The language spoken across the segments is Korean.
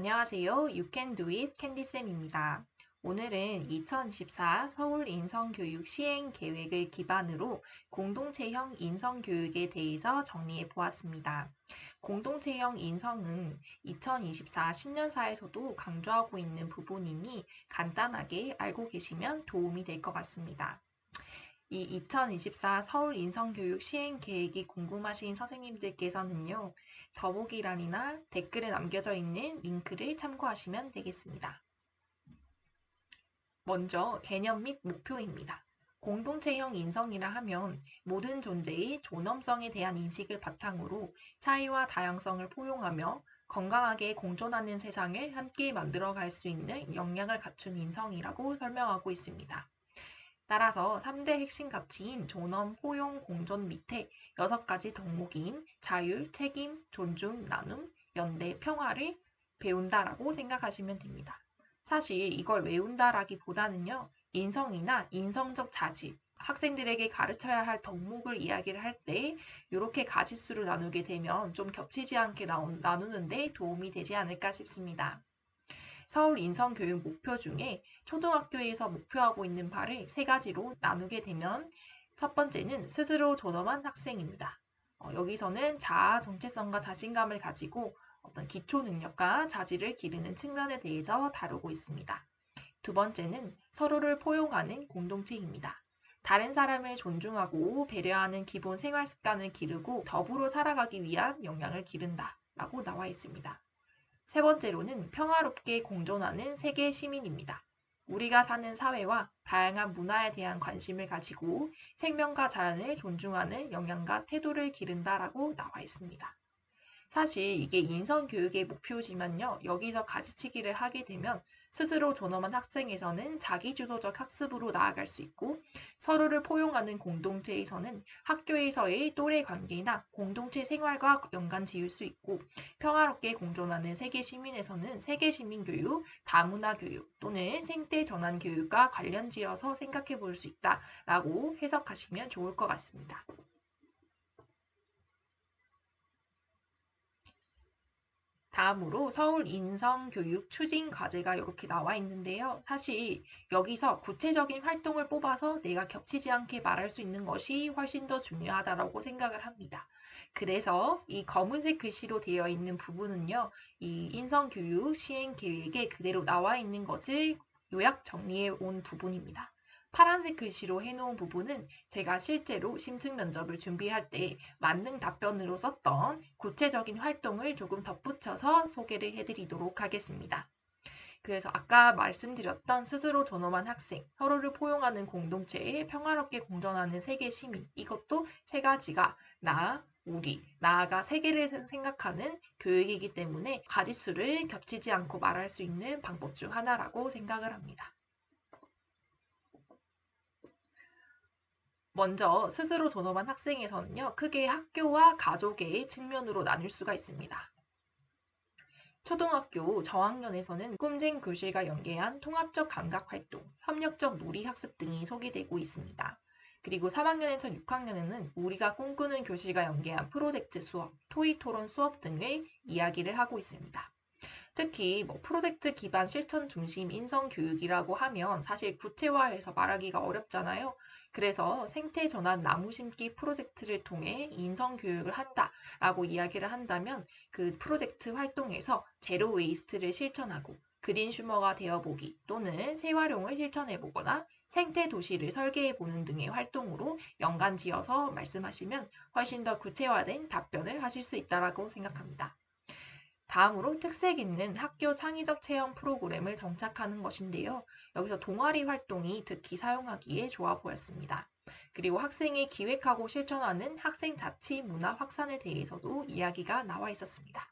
안녕하세요. You can do it 캔디쌤입니다. 오늘은 2024 서울 인성교육 시행 계획을 기반으로 공동체형 인성교육에 대해서 정리해 보았습니다. 공동체형 인성은 2024 신년사에서도 강조하고 있는 부분이니 간단하게 알고 계시면 도움이 될 것 같습니다. 이 2024 서울 인성교육 시행 계획이 궁금하신 선생님들께서는요, 더보기란이나 댓글에 남겨져 있는 링크를 참고하시면 되겠습니다. 먼저 개념 및 목표입니다. 공동체형 인성이라 하면 모든 존재의 존엄성에 대한 인식을 바탕으로 차이와 다양성을 포용하며 건강하게 공존하는 세상을 함께 만들어갈 수 있는 역량을 갖춘 인성이라고 설명하고 있습니다. 따라서 3대 핵심 가치인 존엄, 포용, 공존 밑에 6가지 덕목인 자율, 책임, 존중, 나눔, 연대, 평화를 배운다라고 생각하시면 됩니다. 사실 이걸 외운다라기보다는요, 인성이나 인성적 자질, 학생들에게 가르쳐야 할 덕목을 이야기를 할 때 이렇게 가지수를 나누게 되면 좀 겹치지 않게 나누는데 도움이 되지 않을까 싶습니다. 서울 인성교육 목표 중에 초등학교에서 목표하고 있는 바를 3가지로 나누게 되면 첫 번째는 스스로 존엄한 학생입니다. 여기서는 자아 정체성과 자신감을 가지고 어떤 기초 능력과 자질을 기르는 측면에 대해서 다루고 있습니다. 두 번째는 서로를 포용하는 공동체입니다. 다른 사람을 존중하고 배려하는 기본 생활 습관을 기르고 더불어 살아가기 위한 역량을 기른다 라고 나와 있습니다. 세 번째로는 평화롭게 공존하는 세계 시민입니다. 우리가 사는 사회와 다양한 문화에 대한 관심을 가지고 생명과 자연을 존중하는 역량과 태도를 기른다라고 나와 있습니다. 사실 이게 인성교육의 목표지만요, 여기서 가지치기를 하게 되면 스스로 존엄한 학생에서는 자기주도적 학습으로 나아갈 수 있고, 서로를 포용하는 공동체에서는 학교에서의 또래 관계나 공동체 생활과 연관 지을 수 있고, 평화롭게 공존하는 세계 시민에서는 세계 시민 교육, 다문화 교육 또는 생태 전환 교육과 관련 지어서 생각해 볼 수 있다라고 해석하시면 좋을 것 같습니다. 다음으로 서울 인성교육 추진 과제가 이렇게 나와 있는데요. 사실 여기서 구체적인 활동을 뽑아서 내가 겹치지 않게 말할 수 있는 것이 훨씬 더 중요하다고 생각을 합니다. 그래서 이 검은색 글씨로 되어 있는 부분은요, 이 인성교육 시행 계획에 그대로 나와 있는 것을 요약 정리해 온 부분입니다. 파란색 글씨로 해놓은 부분은 제가 실제로 심층 면접을 준비할 때 만능 답변으로 썼던 구체적인 활동을 조금 덧붙여서 소개를 해드리도록 하겠습니다. 그래서 아까 말씀드렸던 스스로 존엄한 학생, 서로를 포용하는 공동체에 평화롭게 공존하는 세계 시민, 이것도 3가지가 나, 우리, 나아가 세계를 생각하는 교육이기 때문에 가지수를 겹치지 않고 말할 수 있는 방법 중 하나라고 생각을 합니다. 먼저 스스로 존엄한 학생에서는요, 크게 학교와 가족의 측면으로 나눌 수가 있습니다. 초등학교 저학년에서는 꿈쟁 교실과 연계한 통합적 감각 활동, 협력적 놀이 학습 등이 소개되고 있습니다. 그리고 3학년에서 6학년에는 우리가 꿈꾸는 교실과 연계한 프로젝트 수업, 토의 토론 수업 등을 이야기를 하고 있습니다. 특히 프로젝트 기반 실천 중심 인성 교육이라고 하면 사실 구체화해서 말하기가 어렵잖아요. 그래서 생태 전환 나무 심기 프로젝트를 통해 인성 교육을 한다라고 이야기를 한다면 그 프로젝트 활동에서 제로 웨이스트를 실천하고 그린 슈머가 되어보기 또는 재활용을 실천해 보거나 생태 도시를 설계해 보는 등의 활동으로 연관 지어서 말씀하시면 훨씬 더 구체화된 답변을 하실 수 있다고 생각합니다. 다음으로 특색 있는 학교 창의적 체험 프로그램을 정착하는 것인데요. 여기서 동아리 활동이 특히 사용하기에 좋아 보였습니다. 그리고 학생이 기획하고 실천하는 학생 자치 문화 확산에 대해서도 이야기가 나와 있었습니다.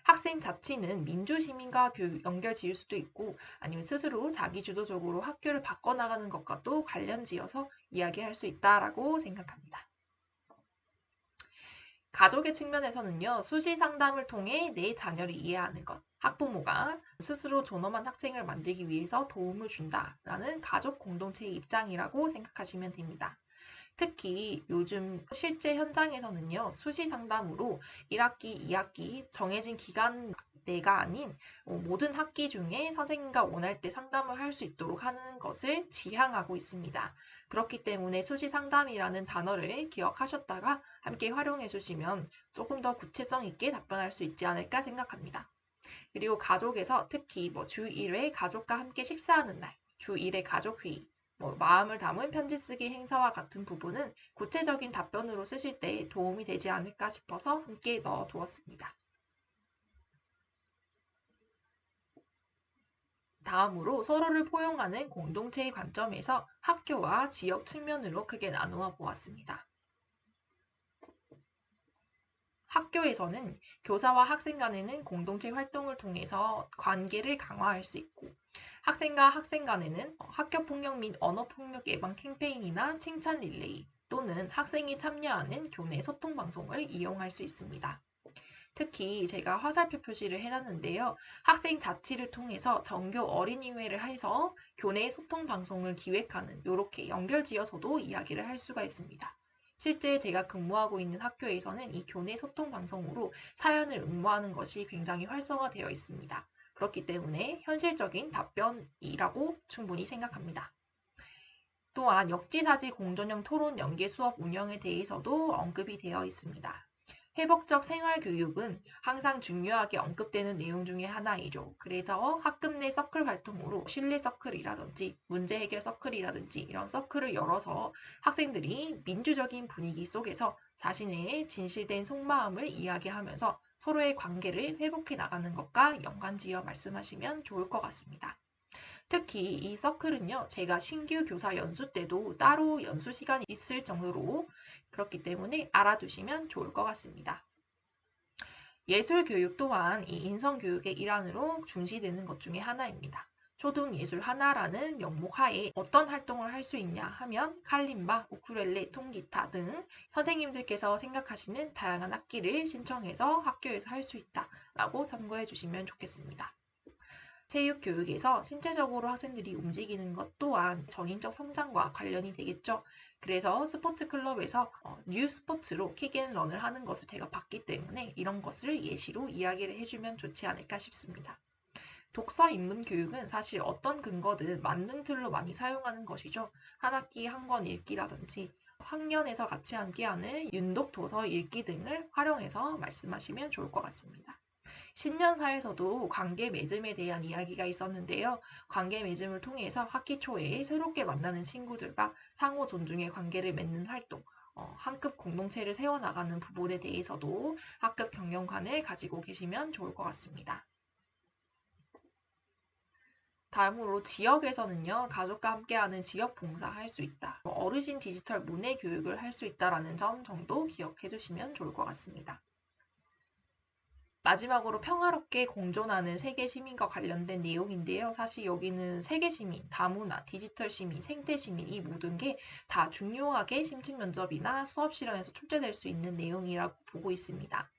학생 자치는 민주시민과 연결 지을 수도 있고 아니면 스스로 자기주도적으로 학교를 바꿔나가는 것과도 관련 지어서 이야기할 수 있다라고 생각합니다. 가족의 측면에서는요, 수시 상담을 통해 내 자녀를 이해하는 것, 학부모가 스스로 존엄한 학생을 만들기 위해서 도움을 준다라는 가족 공동체의 입장이라고 생각하시면 됩니다. 특히 요즘 실제 현장에서는요, 수시 상담으로 1학기, 2학기 정해진 기간 내가 아닌 모든 학기 중에 선생님과 원할 때 상담을 할 수 있도록 하는 것을 지향하고 있습니다. 그렇기 때문에 수시 상담이라는 단어를 기억하셨다가 함께 활용해 주시면 조금 더 구체성 있게 답변할 수 있지 않을까 생각합니다. 그리고 가족에서 특히 주 1회 가족과 함께 식사하는 날, 주 1회 가족회의, 마음을 담은 편지 쓰기 행사와 같은 부분은 구체적인 답변으로 쓰실 때 도움이 되지 않을까 싶어서 함께 넣어 두었습니다. 다음으로 서로를 포용하는 공동체의 관점에서 학교와 지역 측면으로 크게 나누어 보았습니다. 학교에서는 교사와 학생 간에는 공동체 활동을 통해서 관계를 강화할 수 있고, 학생과 학생 간에는 학교폭력 및 언어폭력 예방 캠페인이나 칭찬 릴레이 또는 학생이 참여하는 교내 소통 방송을 이용할 수 있습니다. 특히 제가 화살표 표시를 해놨는데요. 학생 자치를 통해서 정교 어린이회를 해서 교내 소통 방송을 기획하는 이렇게 연결지어서도 이야기를 할 수가 있습니다. 실제 제가 근무하고 있는 학교에서는 이 교내 소통 방송으로 사연을 응모하는 것이 굉장히 활성화되어 있습니다. 그렇기 때문에 현실적인 답변이라고 충분히 생각합니다. 또한 역지사지 공존형 토론 연계 수업 운영에 대해서도 언급이 되어 있습니다. 회복적 생활교육은 항상 중요하게 언급되는 내용 중에 하나이죠. 그래서 학급 내 서클 활동으로 실내 서클이라든지 문제 해결 서클이라든지 이런 서클을 열어서 학생들이 민주적인 분위기 속에서 자신의 진실된 속마음을 이야기하면서 서로의 관계를 회복해 나가는 것과 연관지어 말씀하시면 좋을 것 같습니다. 특히 이 서클은요, 제가 신규 교사 연수 때도 따로 연수 시간이 있을 정도로 그렇기 때문에 알아두시면 좋을 것 같습니다. 예술 교육 또한 이 인성 교육의 일환으로 중시되는 것 중에 하나입니다. 초등예술 하나라는 명목 하에 어떤 활동을 할 수 있냐 하면 칼림바, 우쿨렐레, 통기타 등 선생님들께서 생각하시는 다양한 악기를 신청해서 학교에서 할 수 있다라고 참고해 주시면 좋겠습니다. 체육교육에서 신체적으로 학생들이 움직이는 것 또한 전인적 성장과 관련이 되겠죠. 그래서 스포츠 클럽에서 뉴 스포츠로 킥앤런을 하는 것을 제가 봤기 때문에 이런 것을 예시로 이야기를 해주면 좋지 않을까 싶습니다. 독서 입문 교육은 사실 어떤 근거든 만능 틀로 많이 사용하는 것이죠. 한 학기 한 권 읽기라든지 학년에서 같이 함께하는 윤독 도서 읽기 등을 활용해서 말씀하시면 좋을 것 같습니다. 신년사에서도 관계 맺음에 대한 이야기가 있었는데요. 관계 맺음을 통해서 학기 초에 새롭게 만나는 친구들과 상호 존중의 관계를 맺는 활동, 학급 공동체를 세워나가는 부분에 대해서도 학급 경영관을 가지고 계시면 좋을 것 같습니다. 다음으로 지역에서는요, 가족과 함께하는 지역 봉사 할 수 있다. 어르신 디지털 문해 교육을 할 수 있다라는 점 정도 기억해 두시면 좋을 것 같습니다. 마지막으로 평화롭게 공존하는 세계 시민과 관련된 내용인데요. 사실 여기는 세계 시민, 다문화, 디지털 시민, 생태 시민 이 모든 게 다 중요하게 심층 면접이나 수업 실현에서 출제될 수 있는 내용이라고 보고 있습니다.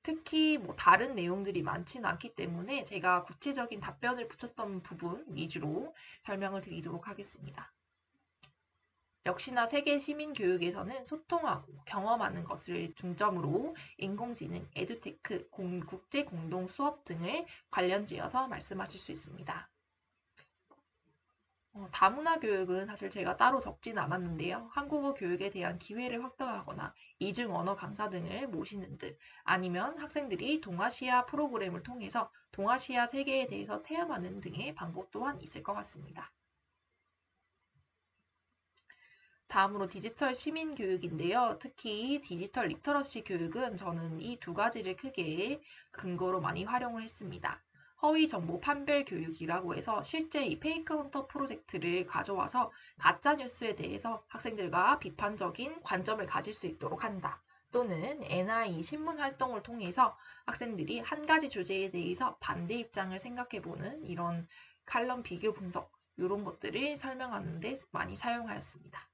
특히 다른 내용들이 많지는 않기 때문에 제가 구체적인 답변을 붙였던 부분 위주로 설명을 드리도록 하겠습니다. 역시나 세계 시민 교육에서는 소통하고 경험하는 것을 중점으로 인공지능, 에듀테크, 국제 공동 수업 등을 관련지어서 말씀하실 수 있습니다. 다문화 교육은 사실 제가 따로 적지는 않았는데요. 한국어 교육에 대한 기회를 확대하거나 이중 언어 강사 등을 모시는 듯 아니면 학생들이 동아시아 프로그램을 통해서 동아시아 세계에 대해서 체험하는 등의 방법 또한 있을 것 같습니다. 다음으로 디지털 시민 교육인데요. 특히 디지털 리터러시 교육은 저는 이 두 가지를 크게 근거로 많이 활용을 했습니다. 허위 정보 판별 교육이라고 해서 실제 이 페이크 헌터 프로젝트를 가져와서 가짜 뉴스에 대해서 학생들과 비판적인 관점을 가질 수 있도록 한다. 또는 NI 신문 활동을 통해서 학생들이 한 가지 주제에 대해서 반대 입장을 생각해보는 이런 칼럼 비교 분석 이런 것들을 설명하는 데 많이 사용하였습니다.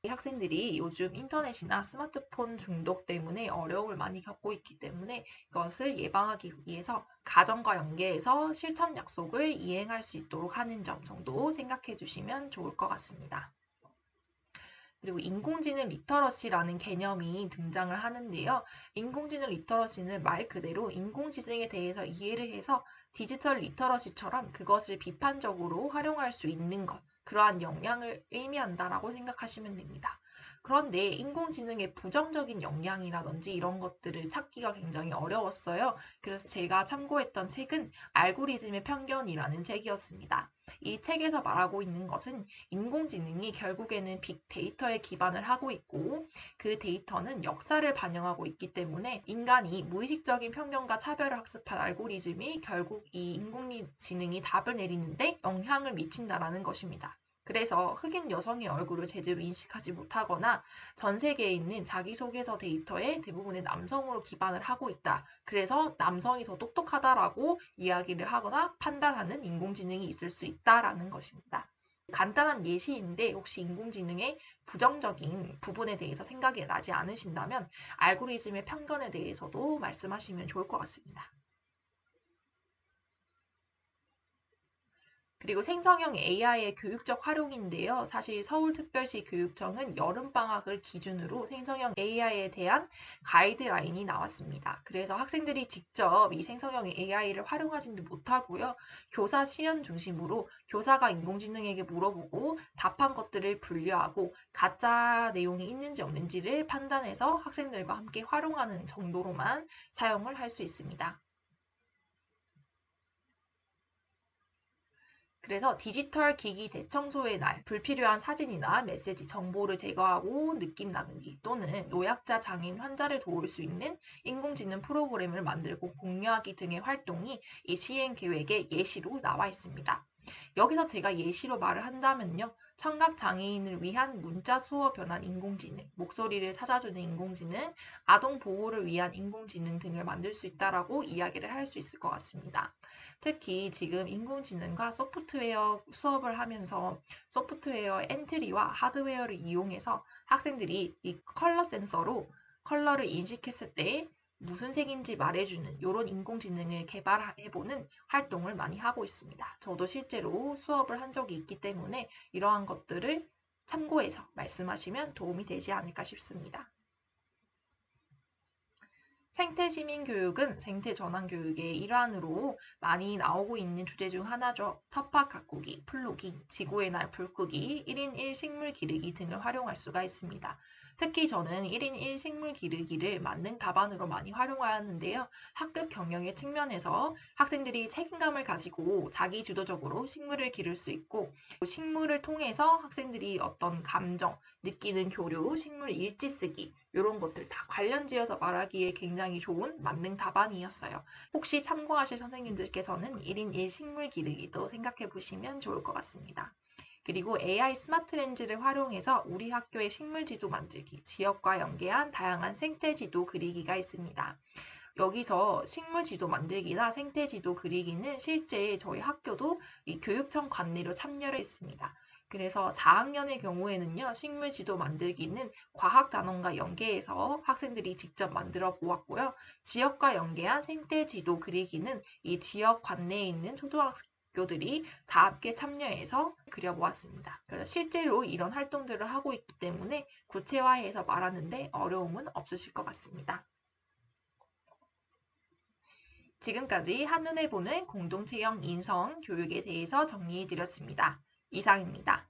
학생들이 요즘 인터넷이나 스마트폰 중독 때문에 어려움을 많이 겪고 있기 때문에 이것을 예방하기 위해서 가정과 연계해서 실천 약속을 이행할 수 있도록 하는 점 정도 생각해 주시면 좋을 것 같습니다. 그리고 인공지능 리터러시라는 개념이 등장을 하는데요. 인공지능 리터러시는 말 그대로 인공지능에 대해서 이해를 해서 디지털 리터러시처럼 그것을 비판적으로 활용할 수 있는 것, 그러한 역량을 의미한다라고 생각하시면 됩니다. 그런데 인공지능의 부정적인 영향이라든지 이런 것들을 찾기가 굉장히 어려웠어요. 그래서 제가 참고했던 책은 알고리즘의 편견이라는 책이었습니다. 이 책에서 말하고 있는 것은 인공지능이 결국에는 빅데이터에 기반을 하고 있고 그 데이터는 역사를 반영하고 있기 때문에 인간이 무의식적인 편견과 차별을 학습한 알고리즘이 결국 이 인공지능이 답을 내리는데 영향을 미친다라는 것입니다. 그래서 흑인 여성의 얼굴을 제대로 인식하지 못하거나 전 세계에 있는 자기소개서 데이터에 대부분의 남성으로 기반을 하고 있다. 그래서 남성이 더 똑똑하다라고 이야기를 하거나 판단하는 인공지능이 있을 수 있다라는 것입니다. 간단한 예시인데 혹시 인공지능의 부정적인 부분에 대해서 생각이 나지 않으신다면 알고리즘의 편견에 대해서도 말씀하시면 좋을 것 같습니다. 그리고 생성형 AI의 교육적 활용인데요. 사실 서울특별시 교육청은 여름방학을 기준으로 생성형 AI에 대한 가이드라인이 나왔습니다. 그래서 학생들이 직접 이 생성형 AI를 활용하지는 못하고요. 교사 시연 중심으로 교사가 인공지능에게 물어보고 답한 것들을 분류하고 가짜 내용이 있는지 없는지를 판단해서 학생들과 함께 활용하는 정도로만 사용을 할 수 있습니다. 그래서 디지털 기기 대청소의 날, 불필요한 사진이나 메시지, 정보를 제거하고 느낌 나누기 또는 노약자 장애인 환자를 도울 수 있는 인공지능 프로그램을 만들고 공유하기 등의 활동이 이 시행 계획에 예시로 나와 있습니다. 여기서 제가 예시로 말을 한다면요. 청각 장애인을 위한 문자 수어 변환 인공지능, 목소리를 찾아주는 인공지능, 아동 보호를 위한 인공지능 등을 만들 수 있다라고 이야기를 할 수 있을 것 같습니다. 특히 지금 인공지능과 소프트웨어 수업을 하면서 소프트웨어 엔트리와 하드웨어를 이용해서 학생들이 이 컬러 센서로 컬러를 인식했을 때 무슨 색인지 말해주는 이런 인공지능을 개발해보는 활동을 많이 하고 있습니다. 저도 실제로 수업을 한 적이 있기 때문에 이러한 것들을 참고해서 말씀하시면 도움이 되지 않을까 싶습니다. 생태 시민 교육은 생태 전환 교육의 일환으로 많이 나오고 있는 주제 중 하나죠. 텃밭 가꾸기, 풀로기, 지구의 날 불 끄기, 1인 1 식물 기르기 등을 활용할 수가 있습니다. 특히 저는 1인 1 식물 기르기를 만능 답안으로 많이 활용하였는데요. 학급 경영의 측면에서 학생들이 책임감을 가지고 자기 주도적으로 식물을 기를 수 있고 식물을 통해서 학생들이 어떤 감정, 느끼는 교류, 식물 일지 쓰기 이런 것들 다 관련 지어서 말하기에 굉장히 좋은 만능 답안이었어요. 혹시 참고하실 선생님들께서는 1인 1 식물 기르기도 생각해 보시면 좋을 것 같습니다. 그리고 AI 스마트 렌즈를 활용해서 우리 학교의 식물 지도 만들기, 지역과 연계한 다양한 생태 지도 그리기가 있습니다. 여기서 식물 지도 만들기나 생태 지도 그리기는 실제 저희 학교도 이 교육청 관내로 참여를 했습니다. 그래서 4학년의 경우에는요, 식물 지도 만들기는 과학 단원과 연계해서 학생들이 직접 만들어 보았고요. 지역과 연계한 생태 지도 그리기는 이 지역 관내에 있는 초등학교들이 다 함께 참여해서 그려보았습니다. 그래서 실제로 이런 활동들을 하고 있기 때문에 구체화해서 말하는데 어려움은 없으실 것 같습니다. 지금까지 한눈에 보는 공동체형 인성 교육에 대해서 정리해 드렸습니다. 이상입니다.